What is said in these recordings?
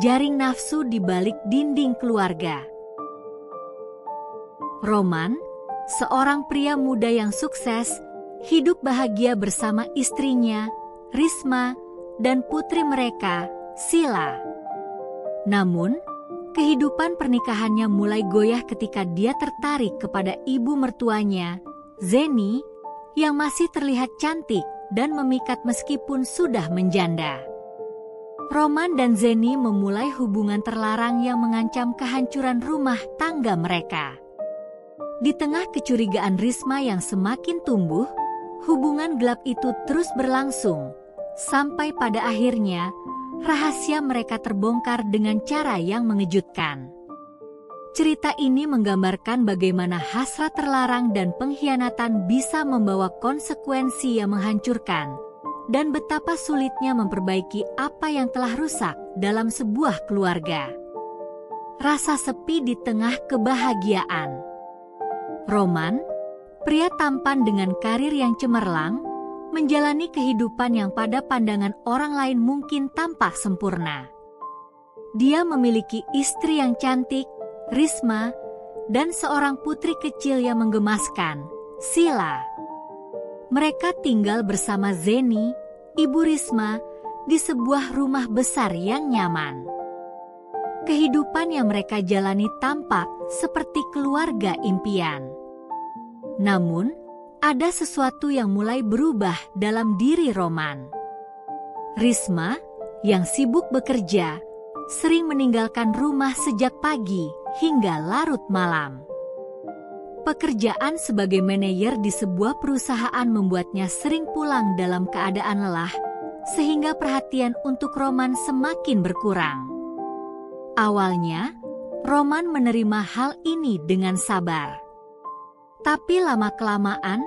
jaring nafsu di balik dinding keluarga. Roman, seorang pria muda yang sukses, hidup bahagia bersama istrinya, Risma, dan putri mereka, Sila. Namun, kehidupan pernikahannya mulai goyah ketika dia tertarik kepada ibu mertuanya, Zeni, yang masih terlihat cantik dan memikat meskipun sudah menjanda. Roman dan Zeni memulai hubungan terlarang yang mengancam kehancuran rumah tangga mereka. Di tengah kecurigaan Risma yang semakin tumbuh, hubungan gelap itu terus berlangsung, sampai pada akhirnya rahasia mereka terbongkar dengan cara yang mengejutkan. Cerita ini menggambarkan bagaimana hasrat terlarang dan pengkhianatan bisa membawa konsekuensi yang menghancurkan, dan betapa sulitnya memperbaiki apa yang telah rusak dalam sebuah keluarga. Rasa sepi di tengah kebahagiaan. Roman, pria tampan dengan karir yang cemerlang, menjalani kehidupan yang pada pandangan orang lain mungkin tampak sempurna. Dia memiliki istri yang cantik, Risma, dan seorang putri kecil yang menggemaskan, Sila. Mereka tinggal bersama Zeni, ibu Risma, di sebuah rumah besar yang nyaman. Kehidupan yang mereka jalani tampak seperti keluarga impian. Namun, ada sesuatu yang mulai berubah dalam diri Roman. Risma, yang sibuk bekerja, sering meninggalkan rumah sejak pagi hingga larut malam. Pekerjaan sebagai manajer di sebuah perusahaan membuatnya sering pulang dalam keadaan lelah, sehingga perhatian untuk Roman semakin berkurang. Awalnya, Roman menerima hal ini dengan sabar. Tapi lama-kelamaan,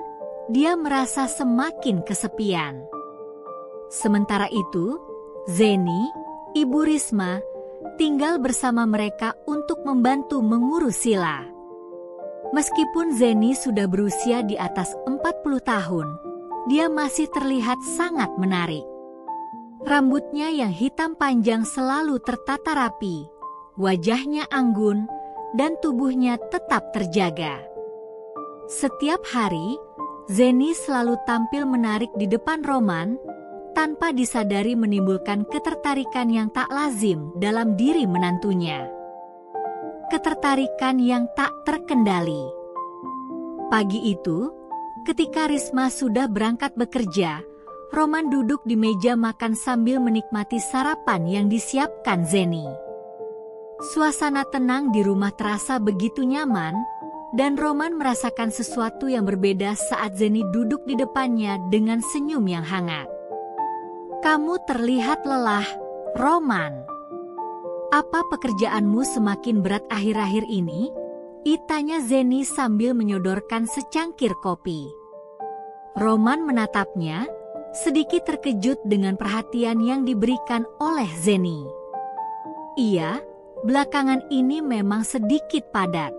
dia merasa semakin kesepian. Sementara itu, Zeni, ibu Risma, tinggal bersama mereka untuk membantu mengurus Sila. Meskipun Zeni sudah berusia di atas 40 tahun, dia masih terlihat sangat menarik. Rambutnya yang hitam panjang selalu tertata rapi, wajahnya anggun, dan tubuhnya tetap terjaga. Setiap hari, Zeni selalu tampil menarik di depan Roman, tanpa disadari menimbulkan ketertarikan yang tak lazim dalam diri menantunya. Ketertarikan yang tak terkendali. Pagi itu, ketika Risma sudah berangkat bekerja, Roman duduk di meja makan sambil menikmati sarapan yang disiapkan Zeni. Suasana tenang di rumah terasa begitu nyaman, dan Roman merasakan sesuatu yang berbeda saat Zeni duduk di depannya dengan senyum yang hangat. "Kamu terlihat lelah, Roman. Apa pekerjaanmu semakin berat akhir-akhir ini?" tanya Zeni sambil menyodorkan secangkir kopi. Roman menatapnya, sedikit terkejut dengan perhatian yang diberikan oleh Zeni. "Iya, belakangan ini memang sedikit padat.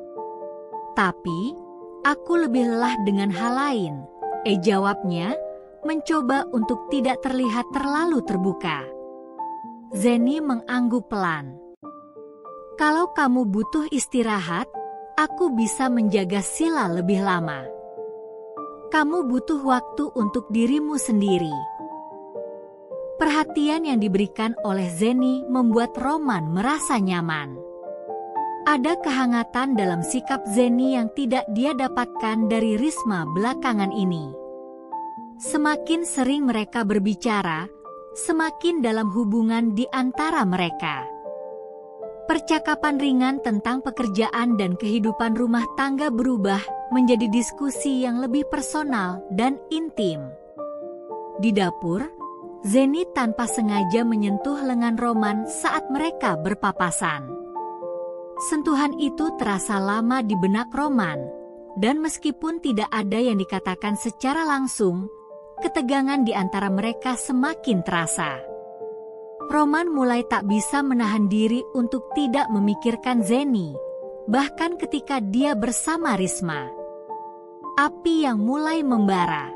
Tapi, aku lebih lelah dengan hal lain," jawabnya, mencoba untuk tidak terlihat terlalu terbuka. Zeni mengangguk pelan. "Kalau kamu butuh istirahat, aku bisa menjaga Sila lebih lama. Kamu butuh waktu untuk dirimu sendiri." Perhatian yang diberikan oleh Zeni membuat Roman merasa nyaman. Ada kehangatan dalam sikap Zeni yang tidak dia dapatkan dari Risma belakangan ini. Semakin sering mereka berbicara, semakin dalam hubungan di antara mereka. Percakapan ringan tentang pekerjaan dan kehidupan rumah tangga berubah menjadi diskusi yang lebih personal dan intim. Di dapur, Zeni tanpa sengaja menyentuh lengan Roman saat mereka berpapasan. Sentuhan itu terasa lama di benak Roman, dan meskipun tidak ada yang dikatakan secara langsung, ketegangan di antara mereka semakin terasa. Roman mulai tak bisa menahan diri untuk tidak memikirkan Zeni, bahkan ketika dia bersama Risma. Api yang mulai membara.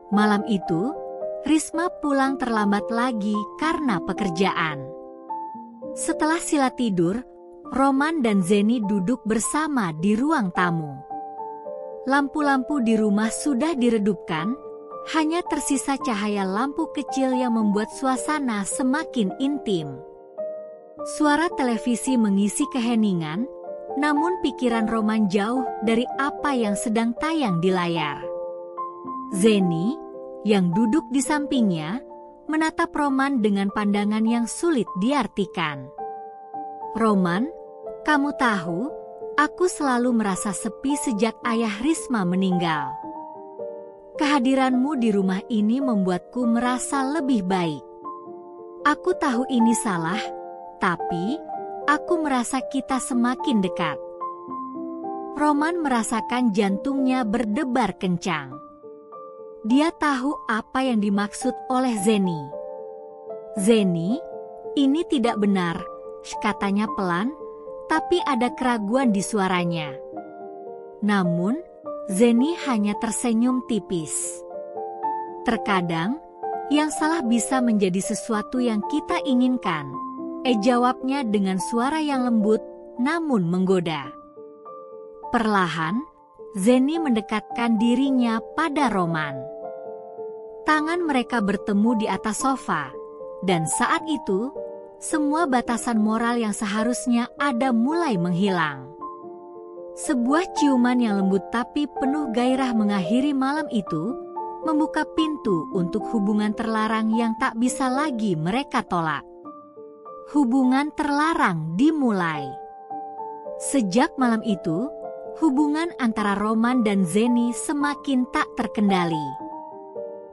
Malam itu, Risma pulang terlambat lagi karena pekerjaan. Setelah Sila tidur, Roman dan Zeni duduk bersama di ruang tamu. Lampu-lampu di rumah sudah diredupkan, hanya tersisa cahaya lampu kecil yang membuat suasana semakin intim. Suara televisi mengisi keheningan, namun pikiran Roman jauh dari apa yang sedang tayang di layar. Zeni, yang duduk di sampingnya, menatap Roman dengan pandangan yang sulit diartikan. "Roman, kamu tahu, aku selalu merasa sepi sejak ayah Risma meninggal. Kehadiranmu di rumah ini membuatku merasa lebih baik. Aku tahu ini salah, tapi aku merasa kita semakin dekat." Roman merasakan jantungnya berdebar kencang. Dia tahu apa yang dimaksud oleh Zeni. "Zeni, ini tidak benar," katanya pelan, tapi ada keraguan di suaranya. Namun, Zeni hanya tersenyum tipis. "Terkadang, yang salah bisa menjadi sesuatu yang kita inginkan," jawabnya dengan suara yang lembut namun menggoda. Perlahan, Zeni mendekatkan dirinya pada Roman. Tangan mereka bertemu di atas sofa, dan saat itu, semua batasan moral yang seharusnya ada mulai menghilang. Sebuah ciuman yang lembut tapi penuh gairah mengakhiri malam itu, membuka pintu untuk hubungan terlarang yang tak bisa lagi mereka tolak. Hubungan terlarang dimulai. Sejak malam itu, hubungan antara Roman dan Zeni semakin tak terkendali.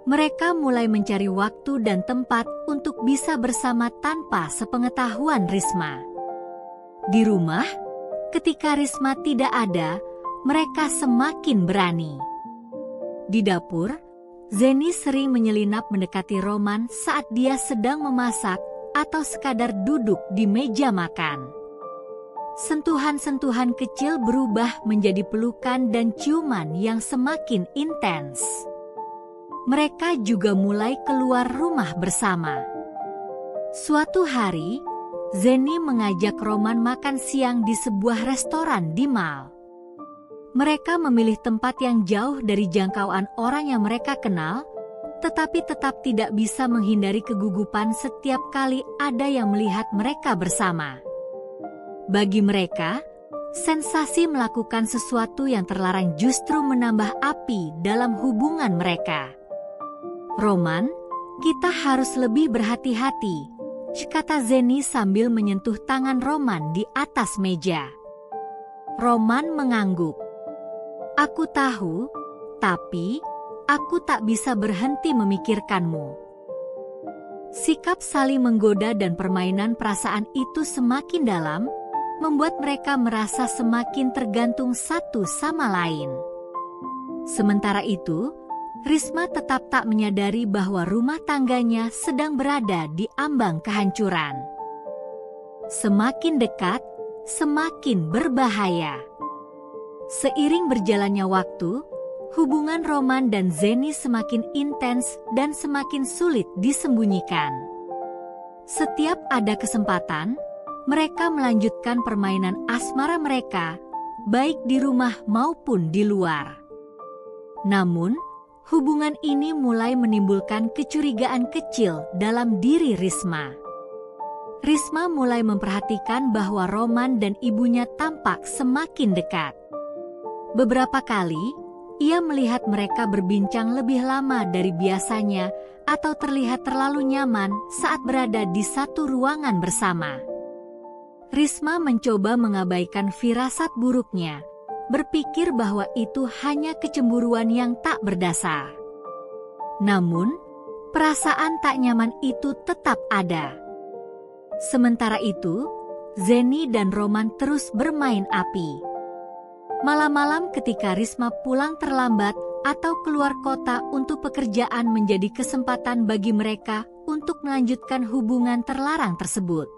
Mereka mulai mencari waktu dan tempat untuk bisa bersama tanpa sepengetahuan Risma. Di rumah, ketika Risma tidak ada, mereka semakin berani. Di dapur, Zeni sering menyelinap mendekati Roman saat dia sedang memasak atau sekadar duduk di meja makan. Sentuhan-sentuhan kecil berubah menjadi pelukan dan ciuman yang semakin intens. Mereka juga mulai keluar rumah bersama. Suatu hari, Zeni mengajak Roman makan siang di sebuah restoran di mall. Mereka memilih tempat yang jauh dari jangkauan orang yang mereka kenal, tetapi tetap tidak bisa menghindari kegugupan setiap kali ada yang melihat mereka bersama. Bagi mereka, sensasi melakukan sesuatu yang terlarang justru menambah api dalam hubungan mereka. "Roman, kita harus lebih berhati-hati," kata Zeni sambil menyentuh tangan Roman di atas meja. Roman mengangguk. "Aku tahu, tapi aku tak bisa berhenti memikirkanmu." Sikap saling menggoda dan permainan perasaan itu semakin dalam, membuat mereka merasa semakin tergantung satu sama lain. Sementara itu, Risma tetap tak menyadari bahwa rumah tangganya sedang berada di ambang kehancuran. Semakin dekat, semakin berbahaya. Seiring berjalannya waktu, hubungan Roman dan Zeni semakin intens dan semakin sulit disembunyikan. Setiap ada kesempatan, mereka melanjutkan permainan asmara mereka, baik di rumah maupun di luar. Namun, hubungan ini mulai menimbulkan kecurigaan kecil dalam diri Risma. Risma mulai memperhatikan bahwa Roman dan ibunya tampak semakin dekat. Beberapa kali, ia melihat mereka berbincang lebih lama dari biasanya atau terlihat terlalu nyaman saat berada di satu ruangan bersama. Risma mencoba mengabaikan firasat buruknya, berpikir bahwa itu hanya kecemburuan yang tak berdasar. Namun, perasaan tak nyaman itu tetap ada. Sementara itu, Zeni dan Roman terus bermain api. Malam-malam ketika Risma pulang terlambat atau keluar kota untuk pekerjaan menjadi kesempatan bagi mereka untuk melanjutkan hubungan terlarang tersebut.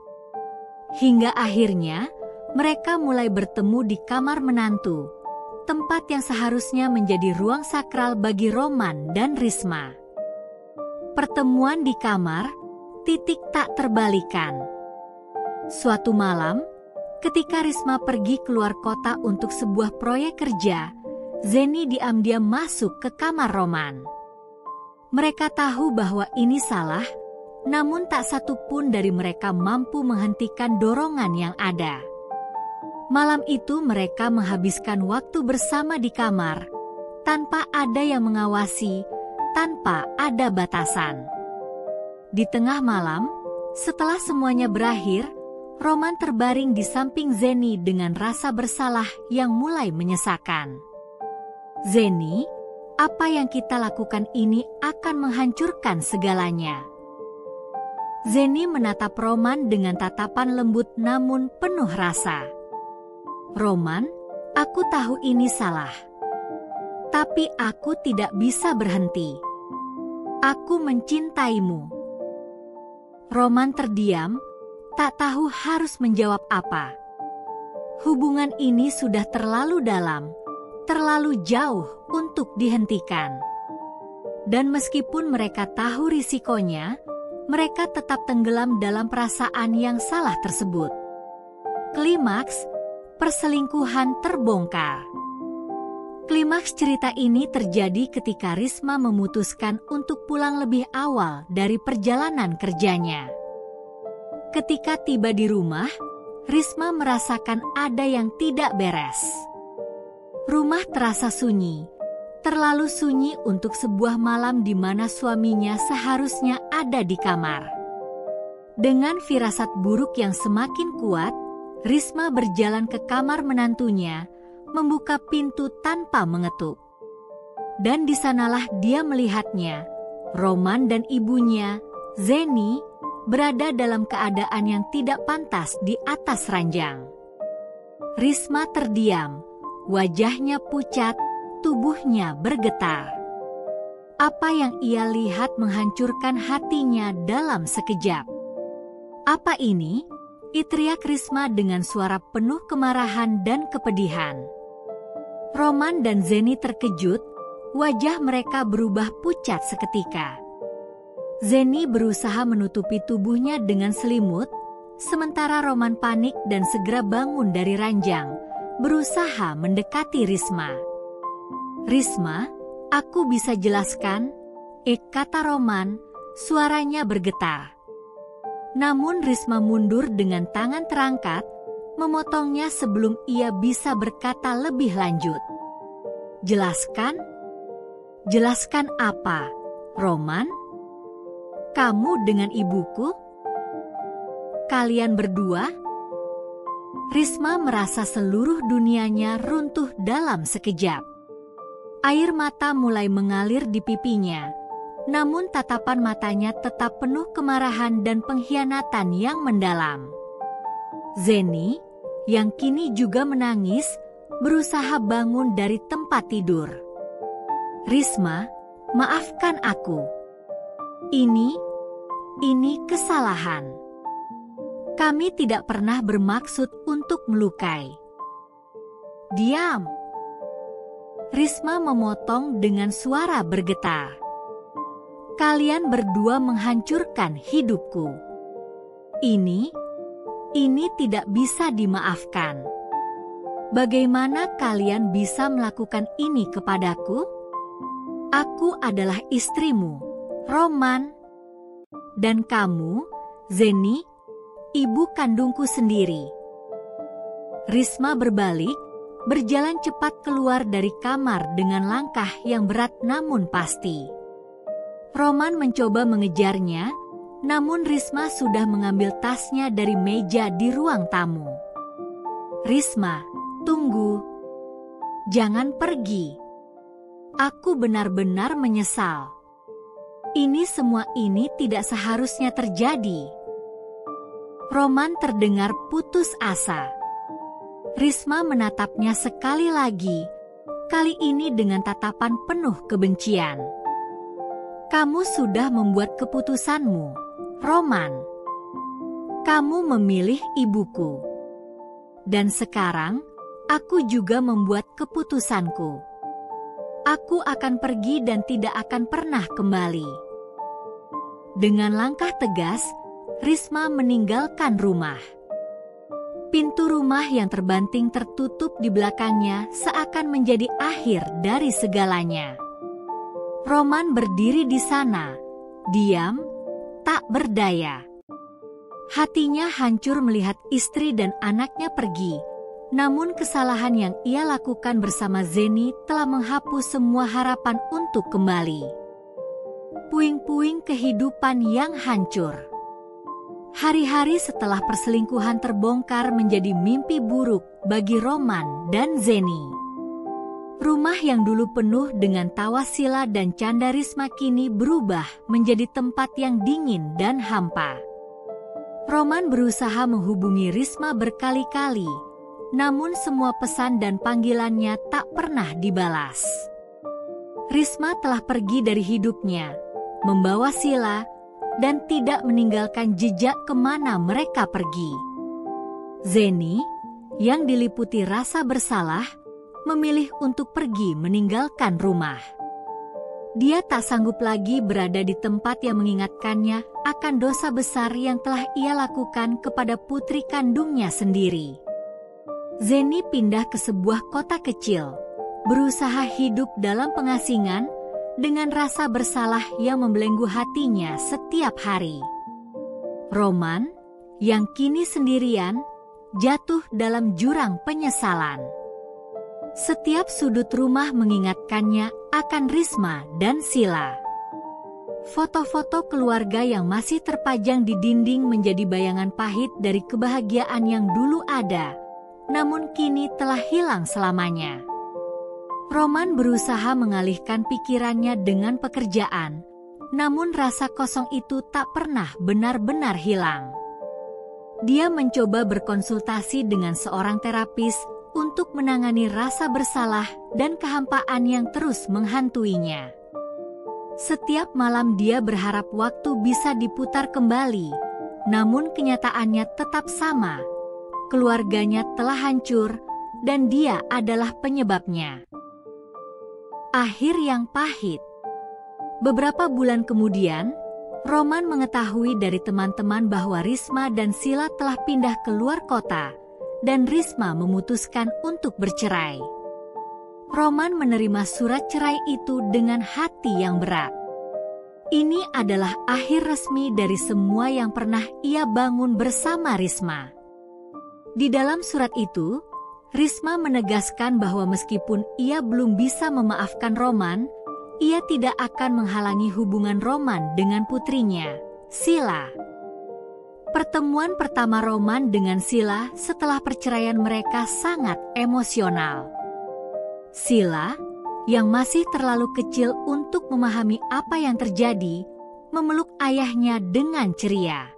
Hingga akhirnya, mereka mulai bertemu di kamar menantu, tempat yang seharusnya menjadi ruang sakral bagi Roman dan Risma. Pertemuan di kamar, titik tak terbalikan. Suatu malam, ketika Risma pergi keluar kota untuk sebuah proyek kerja, Zeni diam-diam masuk ke kamar Roman. Mereka tahu bahwa ini salah, namun tak satu pun dari mereka mampu menghentikan dorongan yang ada. Malam itu mereka menghabiskan waktu bersama di kamar, tanpa ada yang mengawasi, tanpa ada batasan. Di tengah malam, setelah semuanya berakhir, Roman terbaring di samping Zeni dengan rasa bersalah yang mulai menyesakan. Zeni, apa yang kita lakukan ini akan menghancurkan segalanya. Zeni menatap Roman dengan tatapan lembut namun penuh rasa. Roman, aku tahu ini salah. Tapi aku tidak bisa berhenti. Aku mencintaimu. Roman terdiam, tak tahu harus menjawab apa. Hubungan ini sudah terlalu dalam, terlalu jauh untuk dihentikan. Dan meskipun mereka tahu risikonya, mereka tetap tenggelam dalam perasaan yang salah tersebut. Klimaks, perselingkuhan terbongkar. Klimaks cerita ini terjadi ketika Risma memutuskan untuk pulang lebih awal dari perjalanan kerjanya. Ketika tiba di rumah, Risma merasakan ada yang tidak beres. Rumah terasa sunyi, terlalu sunyi untuk sebuah malam di mana suaminya seharusnya ada di kamar. Dengan firasat buruk yang semakin kuat, Risma berjalan ke kamar menantunya, membuka pintu tanpa mengetuk. Dan di sanalah dia melihatnya, Roman dan ibunya, Zeni, berada dalam keadaan yang tidak pantas di atas ranjang. Risma terdiam, wajahnya pucat, tubuhnya bergetar. Apa yang ia lihat menghancurkan hatinya dalam sekejap. Apa ini? Teriak Risma dengan suara penuh kemarahan dan kepedihan. Roman dan Zeni terkejut, wajah mereka berubah pucat seketika. Zeni berusaha menutupi tubuhnya dengan selimut, sementara Roman panik dan segera bangun dari ranjang, berusaha mendekati Risma. Risma, aku bisa jelaskan, kata Roman, suaranya bergetar. Namun Risma mundur dengan tangan terangkat, memotongnya sebelum ia bisa berkata lebih lanjut. Jelaskan? Jelaskan apa, Roman? Kamu dengan ibuku? Kalian berdua? Risma merasa seluruh dunianya runtuh dalam sekejap. Air mata mulai mengalir di pipinya, namun tatapan matanya tetap penuh kemarahan dan pengkhianatan yang mendalam. Zeni, yang kini juga menangis, berusaha bangun dari tempat tidur. Risma, maafkan aku. Ini kesalahan. Kami tidak pernah bermaksud untuk melukai. Diam. Risma memotong dengan suara bergetar. Kalian berdua menghancurkan hidupku. Ini tidak bisa dimaafkan. Bagaimana kalian bisa melakukan ini kepadaku? Aku adalah istrimu, Roman. Dan kamu, Zeni, ibu kandungku sendiri. Risma berbalik, berjalan cepat keluar dari kamar dengan langkah yang berat namun pasti. Roman mencoba mengejarnya, namun Risma sudah mengambil tasnya dari meja di ruang tamu. Risma, tunggu. Jangan pergi. Aku benar-benar menyesal. Semua ini tidak seharusnya terjadi. Roman terdengar putus asa. Risma menatapnya sekali lagi, kali ini dengan tatapan penuh kebencian. Kamu sudah membuat keputusanmu, Roman. Kamu memilih ibuku. Dan sekarang, aku juga membuat keputusanku. Aku akan pergi dan tidak akan pernah kembali. Dengan langkah tegas, Risma meninggalkan rumah. Pintu rumah yang terbanting tertutup di belakangnya seakan menjadi akhir dari segalanya. Roman berdiri di sana, diam, tak berdaya. Hatinya hancur melihat istri dan anaknya pergi, namun kesalahan yang ia lakukan bersama Zeni telah menghapus semua harapan untuk kembali. Puing-puing kehidupan yang hancur. Hari-hari setelah perselingkuhan terbongkar menjadi mimpi buruk bagi Roman dan Zeni. Rumah yang dulu penuh dengan tawa Sila dan canda Risma kini berubah menjadi tempat yang dingin dan hampa. Roman berusaha menghubungi Risma berkali-kali, namun semua pesan dan panggilannya tak pernah dibalas. Risma telah pergi dari hidupnya, membawa Sila, dan tidak meninggalkan jejak kemana mereka pergi. Zeni, yang diliputi rasa bersalah, memilih untuk pergi meninggalkan rumah. Dia tak sanggup lagi berada di tempat yang mengingatkannya akan dosa besar yang telah ia lakukan kepada putri kandungnya sendiri. Zeni pindah ke sebuah kota kecil, berusaha hidup dalam pengasingan, dengan rasa bersalah yang membelenggu hatinya setiap hari. Roman, yang kini sendirian, jatuh dalam jurang penyesalan. Setiap sudut rumah mengingatkannya akan Risma dan Sila. Foto-foto keluarga yang masih terpajang di dinding menjadi bayangan pahit dari kebahagiaan yang dulu ada, namun kini telah hilang selamanya. Roman berusaha mengalihkan pikirannya dengan pekerjaan, namun rasa kosong itu tak pernah benar-benar hilang. Dia mencoba berkonsultasi dengan seorang terapis untuk menangani rasa bersalah dan kehampaan yang terus menghantuinya. Setiap malam dia berharap waktu bisa diputar kembali, namun kenyataannya tetap sama. Keluarganya telah hancur, dan dia adalah penyebabnya. Akhir yang pahit. Beberapa bulan kemudian, Roman mengetahui dari teman-teman bahwa Risma dan Sila telah pindah ke luar kota, dan Risma memutuskan untuk bercerai. Roman menerima surat cerai itu dengan hati yang berat. Ini adalah akhir resmi dari semua yang pernah ia bangun bersama Risma. Di dalam surat itu, Risma menegaskan bahwa meskipun ia belum bisa memaafkan Roman, ia tidak akan menghalangi hubungan Roman dengan putrinya, Sila. Pertemuan pertama Roman dengan Sila setelah perceraian mereka sangat emosional. Sila, yang masih terlalu kecil untuk memahami apa yang terjadi, memeluk ayahnya dengan ceria.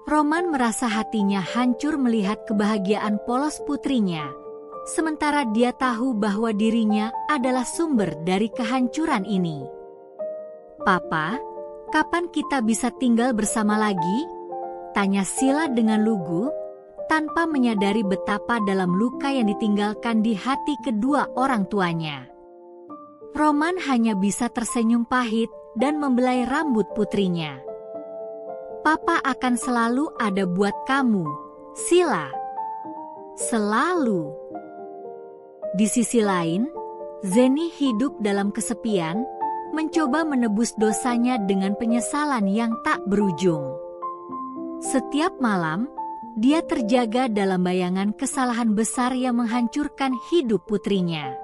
Roman merasa hatinya hancur melihat kebahagiaan polos putrinya, sementara dia tahu bahwa dirinya adalah sumber dari kehancuran ini. "Papa, kapan kita bisa tinggal bersama lagi?" tanya Sila dengan lugu, tanpa menyadari betapa dalam luka yang ditinggalkan di hati kedua orang tuanya. Roman hanya bisa tersenyum pahit dan membelai rambut putrinya. "Papa akan selalu ada buat kamu, Sila. Selalu." Di sisi lain, Zeni hidup dalam kesepian, mencoba menebus dosanya dengan penyesalan yang tak berujung. Setiap malam, dia terjaga dalam bayangan kesalahan besar yang menghancurkan hidup putrinya.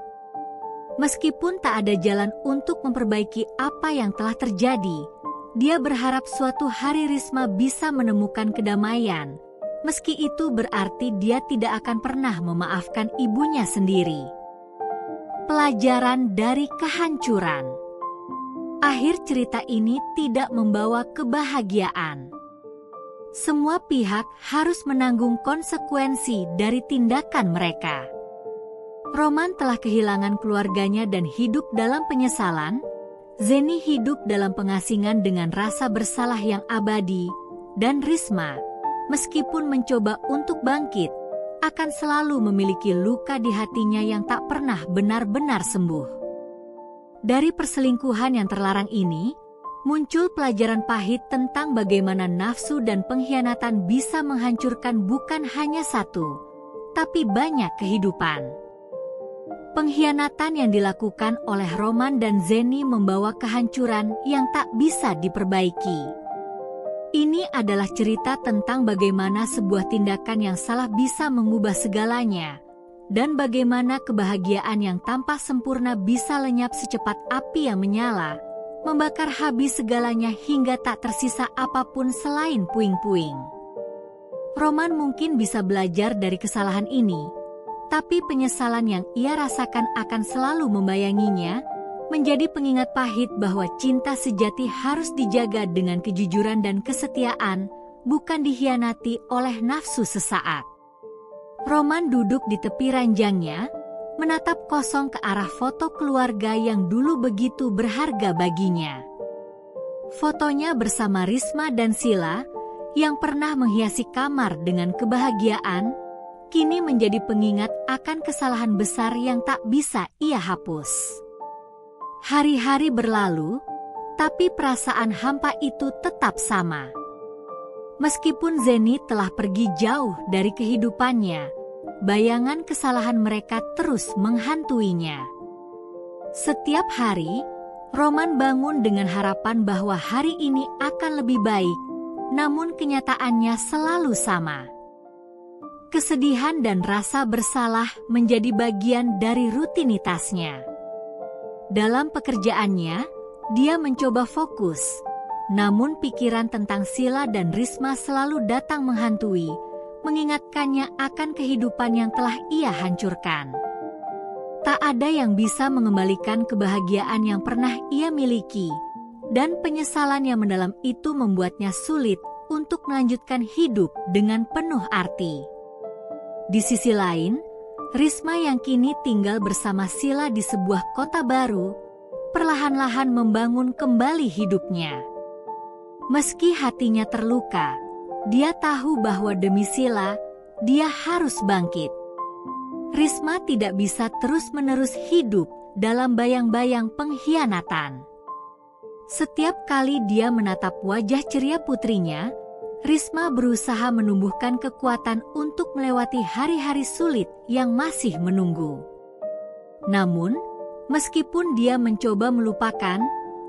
Meskipun tak ada jalan untuk memperbaiki apa yang telah terjadi, dia berharap suatu hari Risma bisa menemukan kedamaian, meski itu berarti dia tidak akan pernah memaafkan ibunya sendiri. Pelajaran dari kehancuran. Akhir cerita ini tidak membawa kebahagiaan. Semua pihak harus menanggung konsekuensi dari tindakan mereka. Roman telah kehilangan keluarganya dan hidup dalam penyesalan. Zeni hidup dalam pengasingan dengan rasa bersalah yang abadi, dan Risma, meskipun mencoba untuk bangkit, akan selalu memiliki luka di hatinya yang tak pernah benar-benar sembuh. Dari perselingkuhan yang terlarang ini, muncul pelajaran pahit tentang bagaimana nafsu dan pengkhianatan bisa menghancurkan bukan hanya satu, tapi banyak kehidupan. Pengkhianatan yang dilakukan oleh Roman dan Zeni membawa kehancuran yang tak bisa diperbaiki. Ini adalah cerita tentang bagaimana sebuah tindakan yang salah bisa mengubah segalanya, dan bagaimana kebahagiaan yang tanpa sempurna bisa lenyap secepat api yang menyala, membakar habis segalanya hingga tak tersisa apapun selain puing-puing. Roman mungkin bisa belajar dari kesalahan ini, tapi penyesalan yang ia rasakan akan selalu membayanginya, menjadi pengingat pahit bahwa cinta sejati harus dijaga dengan kejujuran dan kesetiaan, bukan dikhianati oleh nafsu sesaat. Roman duduk di tepi ranjangnya, menatap kosong ke arah foto keluarga yang dulu begitu berharga baginya. Fotonya bersama Risma dan Sila, yang pernah menghiasi kamar dengan kebahagiaan, kini menjadi pengingat akan kesalahan besar yang tak bisa ia hapus. Hari-hari berlalu, tapi perasaan hampa itu tetap sama. Meskipun Zeni telah pergi jauh dari kehidupannya, bayangan kesalahan mereka terus menghantuinya. Setiap hari, Roman bangun dengan harapan bahwa hari ini akan lebih baik, namun kenyataannya selalu sama. Kesedihan dan rasa bersalah menjadi bagian dari rutinitasnya. Dalam pekerjaannya, dia mencoba fokus, namun pikiran tentang Sila dan Risma selalu datang menghantui, mengingatkannya akan kehidupan yang telah ia hancurkan. Tak ada yang bisa mengembalikan kebahagiaan yang pernah ia miliki, dan penyesalan yang mendalam itu membuatnya sulit untuk melanjutkan hidup dengan penuh arti. Di sisi lain, Risma yang kini tinggal bersama Sila di sebuah kota baru, perlahan-lahan membangun kembali hidupnya. Meski hatinya terluka, dia tahu bahwa demi Sila, dia harus bangkit. Risma tidak bisa terus-menerus hidup dalam bayang-bayang pengkhianatan. Setiap kali dia menatap wajah ceria putrinya, Risma berusaha menumbuhkan kekuatan untuk melewati hari-hari sulit yang masih menunggu. Namun, meskipun dia mencoba melupakan,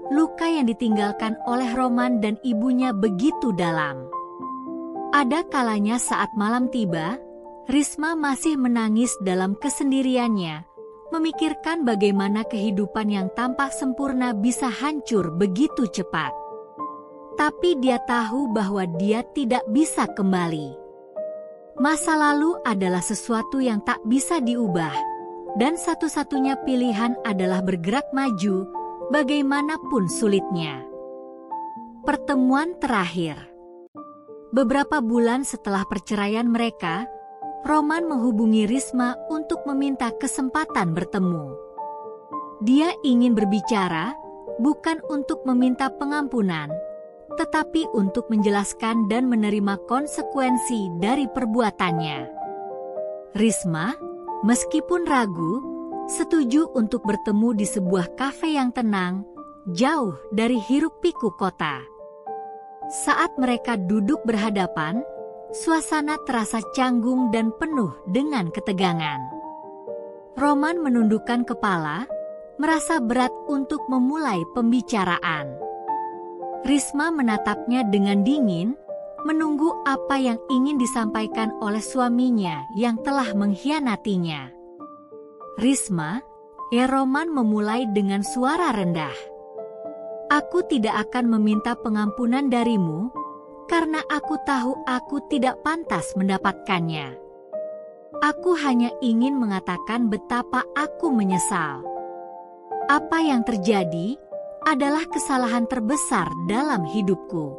luka yang ditinggalkan oleh Roman dan ibunya begitu dalam. Ada kalanya saat malam tiba, Risma masih menangis dalam kesendiriannya, memikirkan bagaimana kehidupan yang tampak sempurna bisa hancur begitu cepat. Tapi dia tahu bahwa dia tidak bisa kembali. Masa lalu adalah sesuatu yang tak bisa diubah, dan satu-satunya pilihan adalah bergerak maju, bagaimanapun sulitnya. Pertemuan terakhir. Beberapa bulan setelah perceraian mereka, Roman menghubungi Risma untuk meminta kesempatan bertemu. Dia ingin berbicara, bukan untuk meminta pengampunan, tetapi untuk menjelaskan dan menerima konsekuensi dari perbuatannya. Risma, meskipun ragu, setuju untuk bertemu di sebuah kafe yang tenang, jauh dari hiruk-pikuk kota. Saat mereka duduk berhadapan, suasana terasa canggung dan penuh dengan ketegangan. Roman menundukkan kepala, merasa berat untuk memulai pembicaraan. Risma menatapnya dengan dingin, menunggu apa yang ingin disampaikan oleh suaminya yang telah mengkhianatinya. Risma, Roman memulai dengan suara rendah. Aku tidak akan meminta pengampunan darimu, karena aku tahu aku tidak pantas mendapatkannya. Aku hanya ingin mengatakan betapa aku menyesal. Apa yang terjadi adalah kesalahan terbesar dalam hidupku.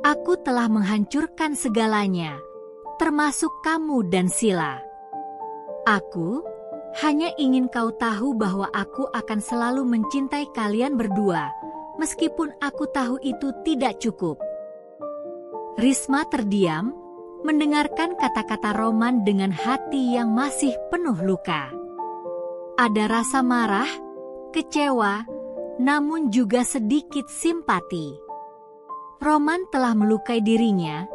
Aku telah menghancurkan segalanya, termasuk kamu dan Sila. Aku hanya ingin kau tahu bahwa aku akan selalu mencintai kalian berdua, meskipun aku tahu itu tidak cukup. Risma terdiam, mendengarkan kata-kata Roman dengan hati yang masih penuh luka. Ada rasa marah, kecewa, namun juga sedikit simpati. Roman telah melukai dirinya,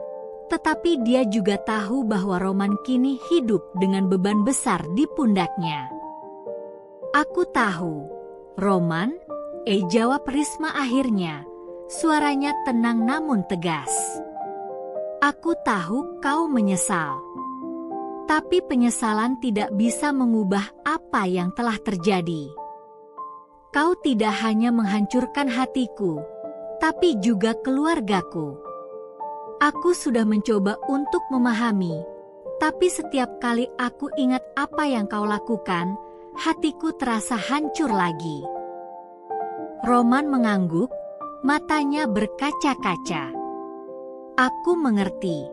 tetapi dia juga tahu bahwa Roman kini hidup dengan beban besar di pundaknya. "Aku tahu, Roman," jawab Risma akhirnya, suaranya tenang namun tegas. "Aku tahu kau menyesal. Tapi penyesalan tidak bisa mengubah apa yang telah terjadi. Kau tidak hanya menghancurkan hatiku, tapi juga keluargaku. Aku sudah mencoba untuk memahami, tapi setiap kali aku ingat apa yang kau lakukan, hatiku terasa hancur lagi." Roman mengangguk, matanya berkaca-kaca. "Aku mengerti.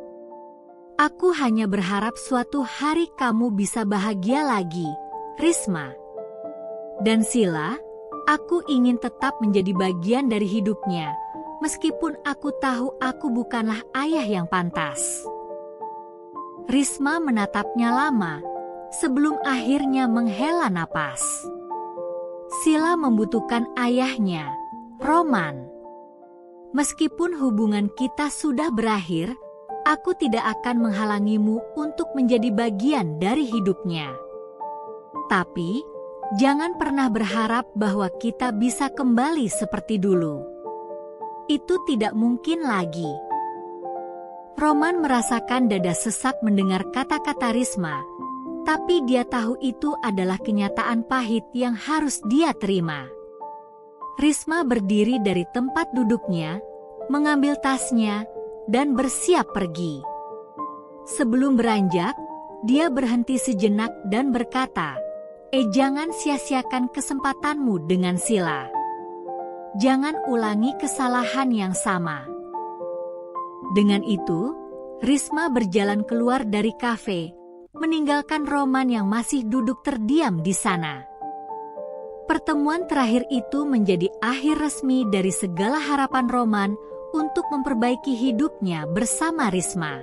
Aku hanya berharap suatu hari kamu bisa bahagia lagi, Risma. Dan Sila, aku ingin tetap menjadi bagian dari hidupnya, meskipun aku tahu aku bukanlah ayah yang pantas." Risma menatapnya lama, sebelum akhirnya menghela napas. "Sila membutuhkan ayahnya, Roman. Meskipun hubungan kita sudah berakhir, aku tidak akan menghalangimu untuk menjadi bagian dari hidupnya. Tapi, jangan pernah berharap bahwa kita bisa kembali seperti dulu. Itu tidak mungkin lagi." Roman merasakan dada sesak mendengar kata-kata Risma, tapi dia tahu itu adalah kenyataan pahit yang harus dia terima. Risma berdiri dari tempat duduknya, mengambil tasnya, dan bersiap pergi. Sebelum beranjak, dia berhenti sejenak dan berkata, "Jangan sia-siakan kesempatanmu dengan Sila. Jangan ulangi kesalahan yang sama." Dengan itu, Risma berjalan keluar dari kafe, meninggalkan Roman yang masih duduk terdiam di sana. Pertemuan terakhir itu menjadi akhir resmi dari segala harapan Roman untuk memperbaiki hidupnya bersama Risma.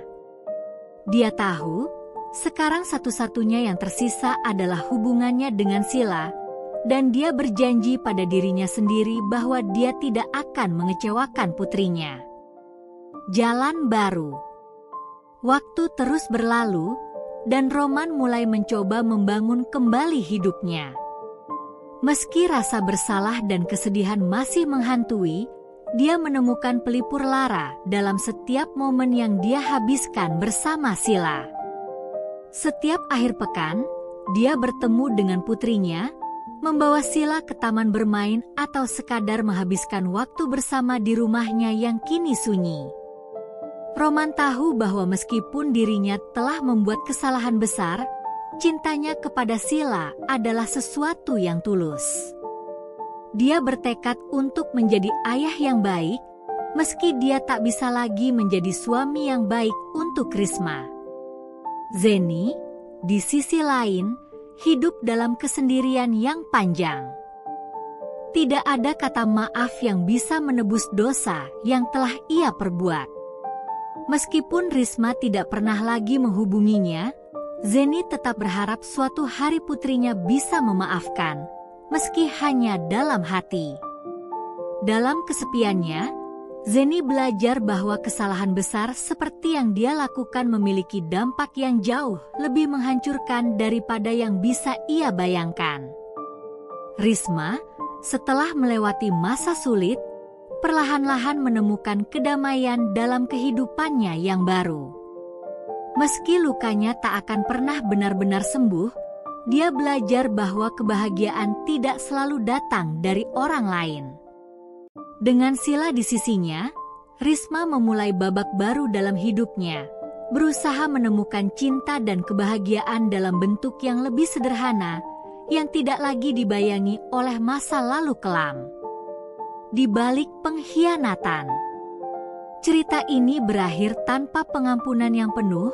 Dia tahu, sekarang satu-satunya yang tersisa adalah hubungannya dengan Sila, dan dia berjanji pada dirinya sendiri bahwa dia tidak akan mengecewakan putrinya. Jalan baru. Waktu terus berlalu, dan Roman mulai mencoba membangun kembali hidupnya. Meski rasa bersalah dan kesedihan masih menghantui, dia menemukan pelipur lara dalam setiap momen yang dia habiskan bersama Sila. Setiap akhir pekan, dia bertemu dengan putrinya, membawa Sila ke taman bermain atau sekadar menghabiskan waktu bersama di rumahnya yang kini sunyi. Roman tahu bahwa meskipun dirinya telah membuat kesalahan besar, cintanya kepada Sila adalah sesuatu yang tulus. Dia bertekad untuk menjadi ayah yang baik, meski dia tak bisa lagi menjadi suami yang baik untuk Risma. Zeni, di sisi lain, hidup dalam kesendirian yang panjang. Tidak ada kata maaf yang bisa menebus dosa yang telah ia perbuat. Meskipun Risma tidak pernah lagi menghubunginya, Zeni tetap berharap suatu hari putrinya bisa memaafkan, meski hanya dalam hati. Dalam kesepiannya, Zeni belajar bahwa kesalahan besar seperti yang dia lakukan memiliki dampak yang jauh lebih menghancurkan daripada yang bisa ia bayangkan. Risma, setelah melewati masa sulit, perlahan-lahan menemukan kedamaian dalam kehidupannya yang baru. Meski lukanya tak akan pernah benar-benar sembuh, dia belajar bahwa kebahagiaan tidak selalu datang dari orang lain. Dengan Sila di sisinya, Risma memulai babak baru dalam hidupnya, berusaha menemukan cinta dan kebahagiaan dalam bentuk yang lebih sederhana, yang tidak lagi dibayangi oleh masa lalu kelam. Di balik pengkhianatan, cerita ini berakhir tanpa pengampunan yang penuh,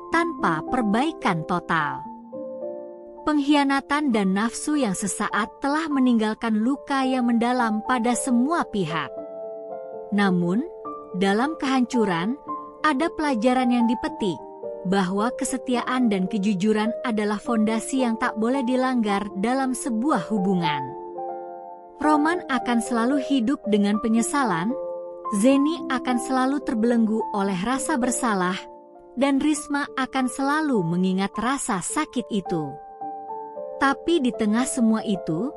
tanpa perbaikan total. Pengkhianatan dan nafsu yang sesaat telah meninggalkan luka yang mendalam pada semua pihak. Namun, dalam kehancuran, ada pelajaran yang dipetik, bahwa kesetiaan dan kejujuran adalah fondasi yang tak boleh dilanggar dalam sebuah hubungan. Roman akan selalu hidup dengan penyesalan, Zeni akan selalu terbelenggu oleh rasa bersalah, dan Risma akan selalu mengingat rasa sakit itu. Tapi di tengah semua itu,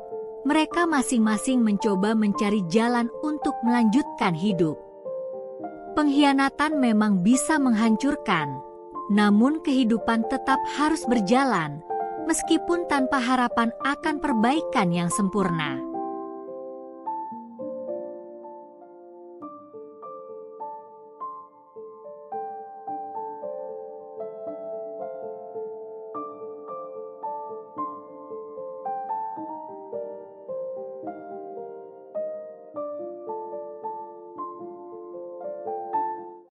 mereka masing-masing mencoba mencari jalan untuk melanjutkan hidup. Pengkhianatan memang bisa menghancurkan, namun kehidupan tetap harus berjalan, meskipun tanpa harapan akan perbaikan yang sempurna.